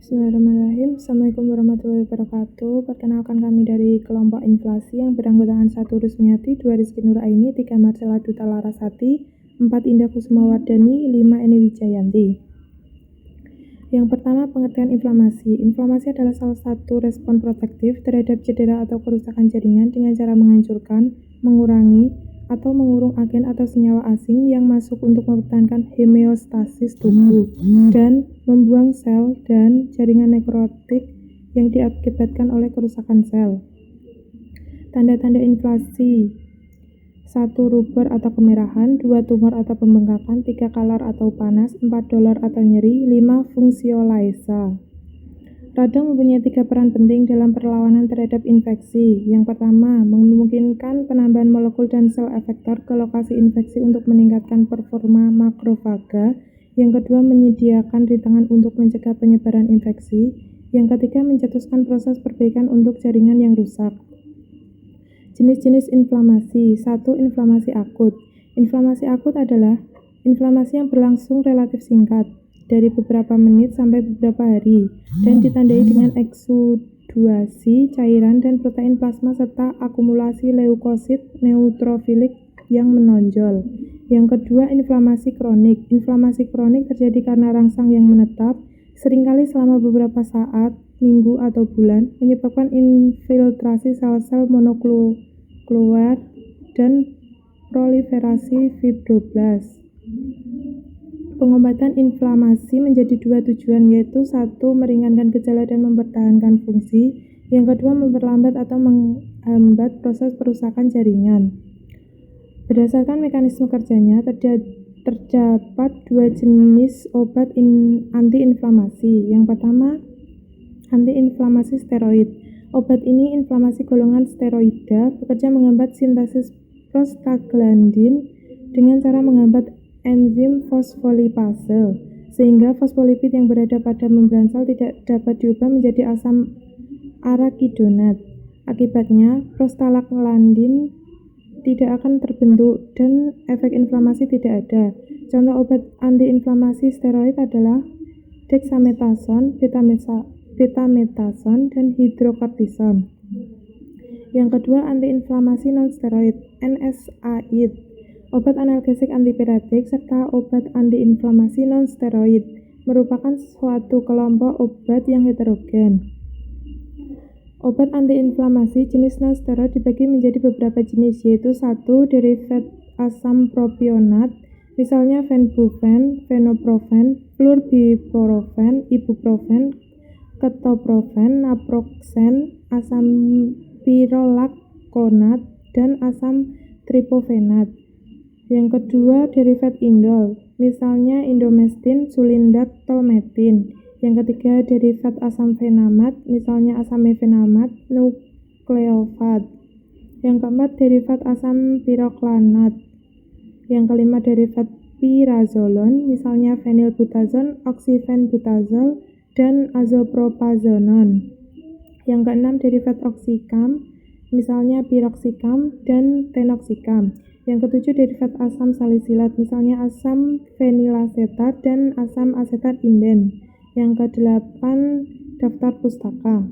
Bismillahirrahmanirrahim. Assalamualaikum warahmatullahi wabarakatuh. Perkenalkan kami dari kelompok inflasi yang beranggotakan 1 Rusmiati, 2 Rizky Nuraini, 3 Marcella Duta Larasati, 4 Indah Kusumawardani, 5 Eni Wijayanti. Yang pertama, pengertian inflamasi. Inflamasi adalah salah satu respon protektif terhadap cedera atau kerusakan jaringan dengan cara menghancurkan, mengurangi, atau mengurung agen atau senyawa asing yang masuk untuk mempertahankan homeostasis tubuh dan membuang sel dan jaringan nekrotik yang diakibatkan oleh kerusakan sel. Tanda-tanda inflasi: 1. Rubor atau kemerahan, 2. Tumor atau pembengkakan, 3. Kalar atau panas, 4. Dolor atau nyeri, 5. Fungsiolaisa. Radang mempunyai 3 peran penting dalam perlawanan terhadap infeksi. Yang pertama, memungkinkan penambahan molekul dan sel efektor ke lokasi infeksi untuk meningkatkan performa makrofaga. Yang kedua, menyediakan rintangan untuk mencegah penyebaran infeksi. Yang ketiga, mencetuskan proses perbaikan untuk jaringan yang rusak. Jenis-jenis inflamasi. 1. Inflamasi akut. Inflamasi akut adalah inflamasi yang berlangsung relatif singkat, dari beberapa menit sampai beberapa hari, dan ditandai dengan eksuduasi cairan dan protein plasma serta akumulasi leukosit neutrofilik yang menonjol. Yang kedua, inflamasi kronik. Inflamasi kronik terjadi karena rangsang yang menetap, seringkali selama beberapa saat, minggu, atau bulan, menyebabkan infiltrasi sel-sel monokluar dan proliferasi fibroblas. Pengobatan inflamasi menjadi 2 tujuan, yaitu 1. Meringankan gejala dan mempertahankan fungsi. Yang kedua, memperlambat atau menghambat proses perusakan jaringan. Berdasarkan mekanisme kerjanya, terdapat 2 jenis obat antiinflamasi. Yang pertama, antiinflamasi steroid. Obat ini inflamasi golongan steroida, bekerja menghambat sintesis prostaglandin dengan cara menghambat enzim fosfolipase, sehingga fosfolipid yang berada pada membran sel tidak dapat diubah menjadi asam arakidonat. Akibatnya, prostaglandin tidak akan terbentuk dan efek inflamasi tidak ada. Contoh obat antiinflamasi steroid adalah dexamethasone, betamethasone, dan hidrokortison. Yang kedua, antiinflamasi non-steroid, NSAID. Obat analgesik antipiratik serta obat antiinflamasi non-steroid merupakan suatu kelompok obat yang heterogen. Obat antiinflamasi jenis non-steroid dibagi menjadi beberapa jenis, yaitu 1. Derivat asam propionat, misalnya fenbufen, fenoprofen, flurbiprofen, ibuprofen, ketoprofen, naproxen, asam pirolakonat, dan asam tripofenat. Yang kedua, derivat indol, misalnya indomestin, sulindac, tolmetin. Yang ketiga, derivat asam fenamat, misalnya asam mefenamat, nukleofat. Yang keempat, derivat asam piroklanat. Yang kelima, derivat pirazolon, misalnya fenilbutazon, oksifenbutazol, dan azopropazonon. Yang keenam, derivat oksikam, misalnya piroxicam dan tenoxicam. Yang ketujuh, derivat asam salisilat, misalnya asam fenilasetat dan asam asetat inden. Yang kedelapan, daftar pustaka.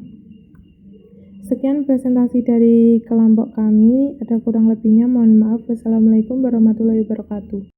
Sekian presentasi dari kelompok kami, ada kurang lebihnya mohon maaf. Wassalamualaikum warahmatullahi wabarakatuh.